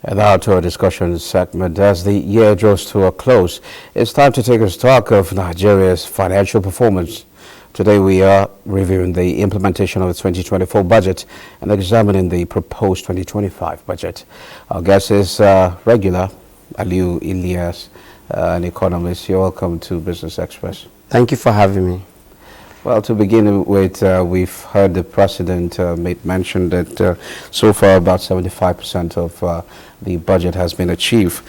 And now to our discussion segment. As the year draws to a close, it's time to take a stock of Nigeria's financial performance. Today we are reviewing the implementation of the 2024 budget and examining the proposed 2025 budget. Our guest is regular, Aliyu, Ilias, an economist. You're welcome to Business Express. Thank you for having me. Well, to begin with, we've heard the president made mention that so far about 75% of the budget has been achieved,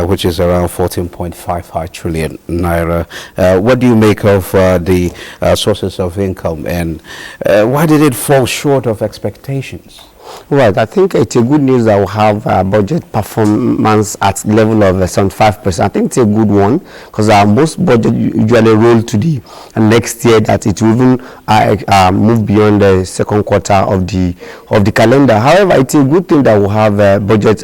which is around 14.55 trillion naira. What do you make of the sources of income, and why did it fall short of expectations? Right, I think it's a good news that we have budget performance at the level of 75%. I think it's a good one because most budget usually roll to the next year, that it will even move beyond the second quarter of the calendar. However, it's a good thing that we have budget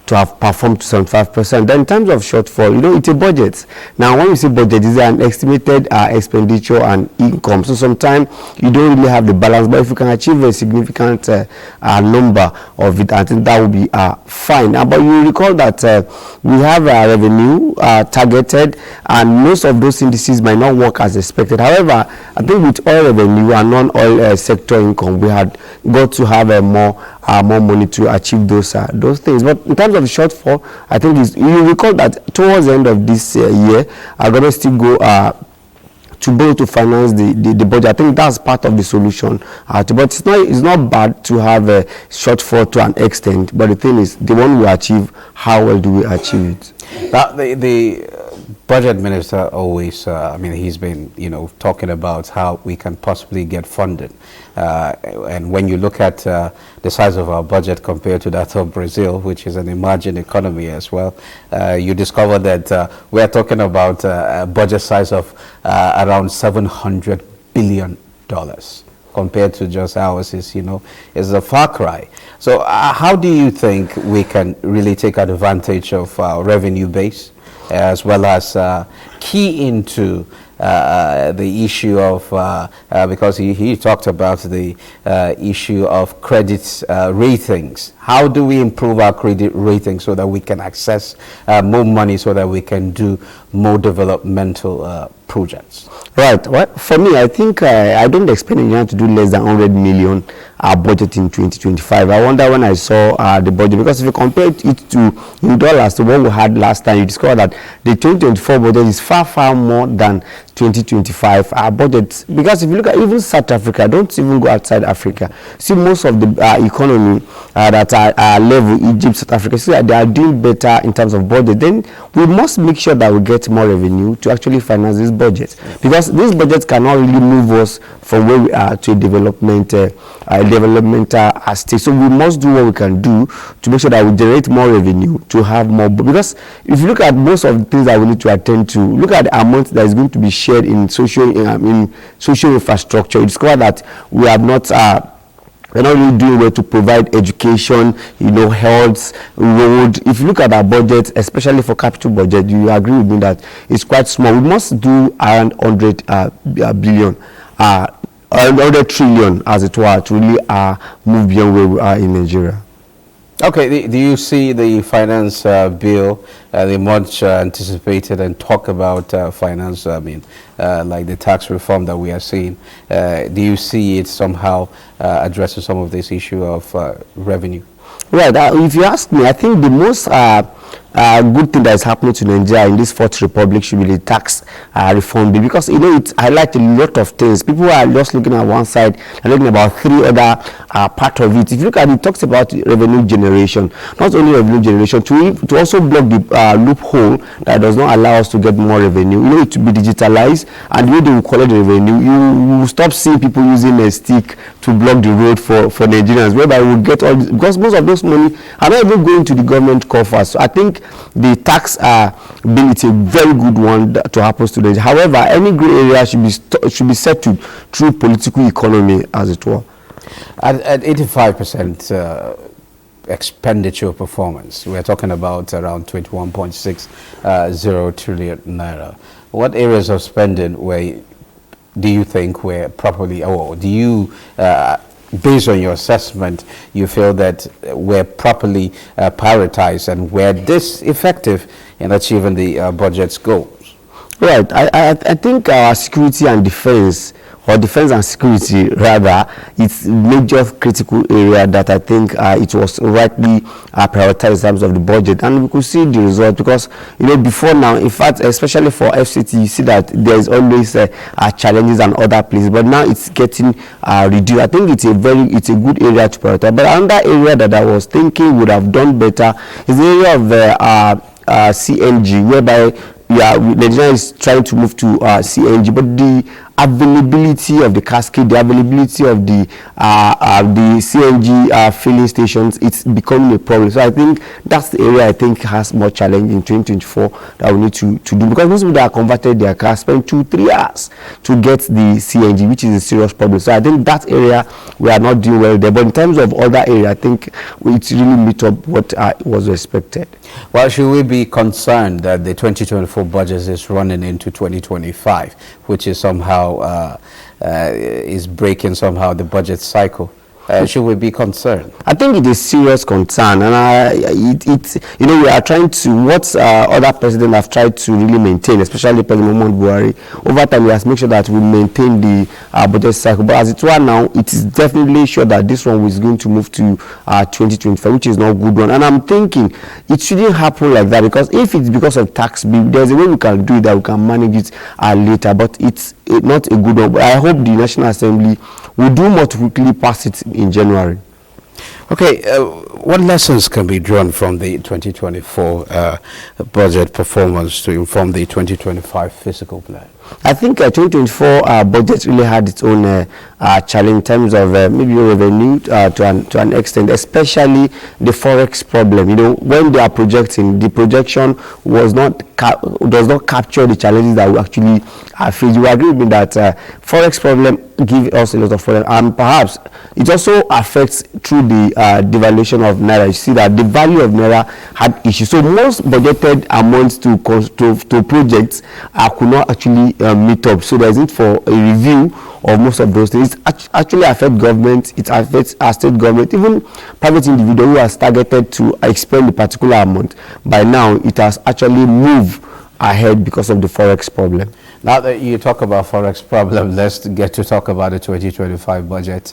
to have performed to 75%. Then in terms of shortfall, it's a budget. Now, when you say budget, it's an estimated expenditure and income. So sometimes you don't really have the balance, but if you can achieve a significant number of it, I think that will be fine. But you recall that we have revenue targeted, and most of those indices might not work as expected. However, I think with oil revenue and non-oil sector income, we had got to have more money to achieve those things. But in terms of shortfall, I think you recall that towards the end of this year, I'm going to still go to borrow to finance the budget. I think that's part of the solution. But it's not bad to have a shortfall to an extent. But the thing is, the one we achieve, how well do we achieve it? Now, the budget minister always, he's been, talking about how we can possibly get funded. And when you look at the size of our budget compared to that of Brazil, which is an emerging economy as well, you discover that we are talking about a budget size of around $700 billion. Compared to just ours is a far cry. So how do you think we can really take advantage of our revenue base, as well as key into the issue of, because he talked about the issue of credit ratings. How do we improve our credit rating so that we can access more money, so that we can do more developmental projects? Right. Well, for me, I think I don't expect Nigeria to do less than 100 million budget in 2025. I wonder when I saw the budget, because if you compare it in dollars to what we had last time, you discover that the 2024 budget is far more than 2025 budget. Because if you look at even South Africa, don't even go outside Africa. See, most of the economy that are level, Egypt, South Africa, see that they are doing better in terms of budget. Then we must make sure that we get more revenue to actually finance this budget, because this budget cannot really move us from where we are to a developmental state. So we must do what we can do to make sure that we generate more revenue to have more. Because if you look at most of the things that we need to attend to, look at the amount that is going to be shared in social infrastructure, you discover that we have not. We're not really doing well to provide education, health, road. If you look at our budget, especially for capital budget, you agree with me that it's quite small. We must do around 100 billion, 100 trillion, as it were, to really move beyond where we are in Nigeria. Okay, do you see the finance bill, the much anticipated and talk about finance, like the tax reform that we are seeing, do you see it somehow addresses some of this issue of revenue? Right, if you ask me, I think the most good thing that is happening to Nigeria in this Fourth Republic should be the tax reform bill, because it highlights a lot of things. People are just looking at one side and looking about three other part of it. If you look at it, it talks about revenue generation, not only revenue generation, to also block the loophole that does not allow us to get more revenue. It to be digitalized, and the way they will collect the revenue, you will stop seeing people using a stick to block the road for Nigerians, whereby we will get all this, because most of those money are not even going to the government coffers. So I think the tax bill is a very good one to happen to Nigeria. However, any gray area should be settled through political economy, as it were. At 85% expenditure performance, we're talking about around 21.60 trillion naira. What areas of spending do you think were properly, or do you based on your assessment, you feel that we're properly prioritized and we're this effective in achieving the budget's goals? Right. I think security and defense, or defense and security rather, it's major critical area that I think it was rightly prioritized in terms of the budget, and we could see the result because before now, in fact, especially for FCT, you see that there is always challenges and other places, but now it's getting reduced. I think it's a good area to prioritize. But another area that I was thinking would have done better is the area of CNG, whereby Nigeria is trying to move to CNG, but the availability of the cascade, the availability of the CNG filling stations, it's becoming a problem. So I think that's the area I think has more challenge in 2024 that we need to do, because most people that are converted their cars spend 2-3 hours to get the CNG, which is a serious problem. So I think that area we are not doing well there. But in terms of other area, I think it's really meet up what was expected. Well, should we be concerned that the 2024 budget is running into 2025, which is somehow is breaking somehow the budget cycle? Should we be concerned? I think it is serious concern, and we are trying to what other presidents have tried to really maintain, especially President Muhammadu Buhari. Over time, we have to make sure that we maintain the budget cycle. But as it were now, it is definitely sure that this one is going to move to 2025, which is not a good one. And I'm thinking it shouldn't happen like that, because if it's because of tax bill, there's a way we can do it, that we can manage it later. But it's not a good one. But I hope the National Assembly will do more to quickly pass it in January. Okay, what lessons can be drawn from the 2024 budget performance to inform the 2025 fiscal plan? I think 2024 budget really had its own challenge in terms of maybe revenue to an extent, especially the forex problem. When they are projecting, the projection does not capture the challenges that we actually face. You agree with me that forex problem give us a lot of problem, and perhaps it also affects through the devaluation of naira. You see that the value of naira had issues. So most budgeted amounts to projects could not actually meet up. So there's need for a review of most of those things. It actually affects government, it affects our state government, even private individual who has targeted to expend a particular amount. By now, it has actually moved ahead because of the forex problem. Now that you talk about forex problem, let's get to talk about the 2025 budget.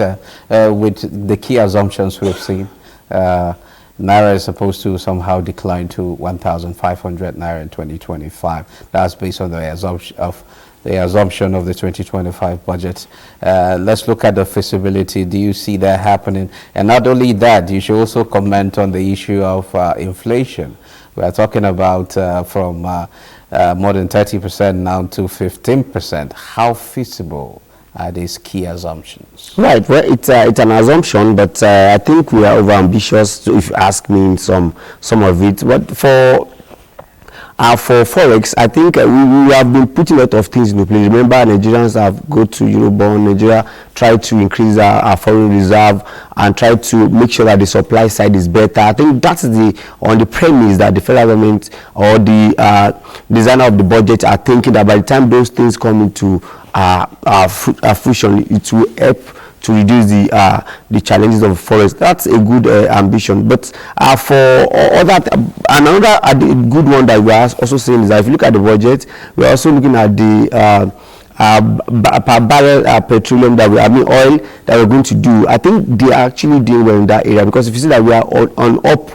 With the key assumptions we've seen, naira is supposed to somehow decline to 1,500 naira in 2025. That's based on the assumption of the 2025 budget. Let's look at the feasibility. Do you see that happening? And not only that, you should also comment on the issue of inflation. We are talking about from more than 30% now to 15%. How feasible are these key assumptions? Right. Well, it's an assumption, but I think we are over ambitious, if you ask me, in some of it. But for forex, I think we have been putting a lot of things into place. Remember, Nigerians have go to Eurobond. Nigeria try to increase our foreign reserve and try to make sure that the supply side is better. I think that's on the premise that the federal government or the designer of the budget are thinking that by the time those things come into fruition, it will help to reduce the challenges of forex. That's a good ambition. But for another good one that we are also saying is that if you look at the budget, we are also looking at the per barrel petroleum oil that we're going to do. I think they are actually doing well in that area, because if you see that we are on up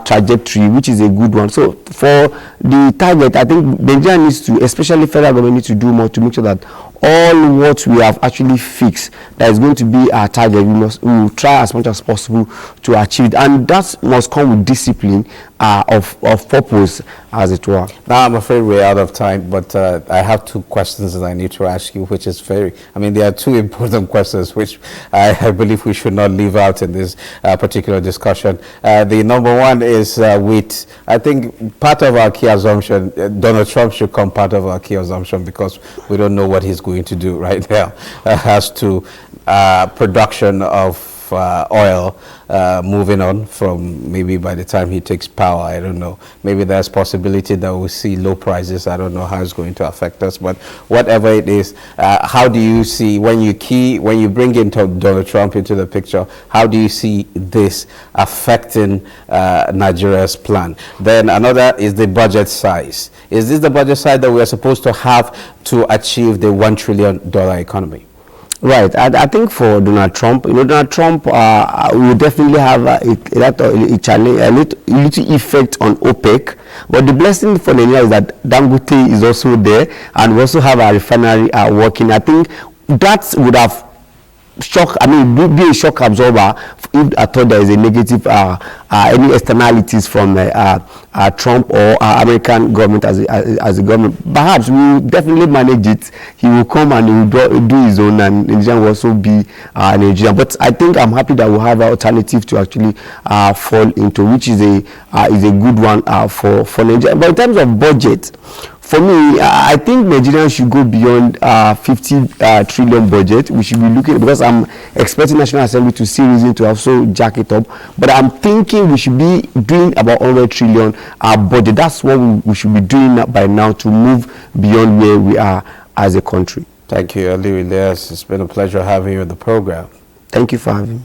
trajectory, which is a good one. So for the target, I think Nigeria needs to, especially federal government, needs to do more to make sure that all what we have actually fixed that is going to be our target, we will try as much as possible to achieve it, and that must come with discipline of purpose, as it were. Now I'm afraid we're out of time, but I have two questions that I need to ask you, which is there are two important questions which I believe we should not leave out in this particular discussion. The number one is I think part of our key assumption, Donald Trump should come part of our key assumption, because we don't know what he's going to do right now as to production of of oil moving on from maybe by the time he takes power. I don't know. Maybe there's possibility that we'll see low prices. I don't know how it's going to affect us, but whatever it is, how do you see when you bring in Donald Trump into the picture? How do you see this affecting Nigeria's plan? Then another is the budget size. Is this the budget size that we are supposed to have to achieve the $1 trillion economy? Right. I think for Donald Trump, Donald Trump will definitely have a little effect on OPEC. But the blessing for Nigeria is that Dangote is also there, and we also have a refinery working. I think that would have be a shock absorber if I thought there is a negative any externalities from Trump or American government as a government. Perhaps we will definitely manage it. He will come and he will do his own, and Nigerian will also be Nigerian. But I think I'm happy that we have an alternative to actually fall into, which is a good one for Nigeria. But in terms of budget, for me, I think Nigerians should go beyond 50 trillion budget. We should be looking, because I'm expecting National Assembly to see reason to also jack it up. But I'm thinking we should be doing about 100 trillion budget. That's what we should be doing by now to move beyond where we are as a country. Thank you, Aliyu. Ilias. It's been a pleasure having you on the program. Thank you for having me.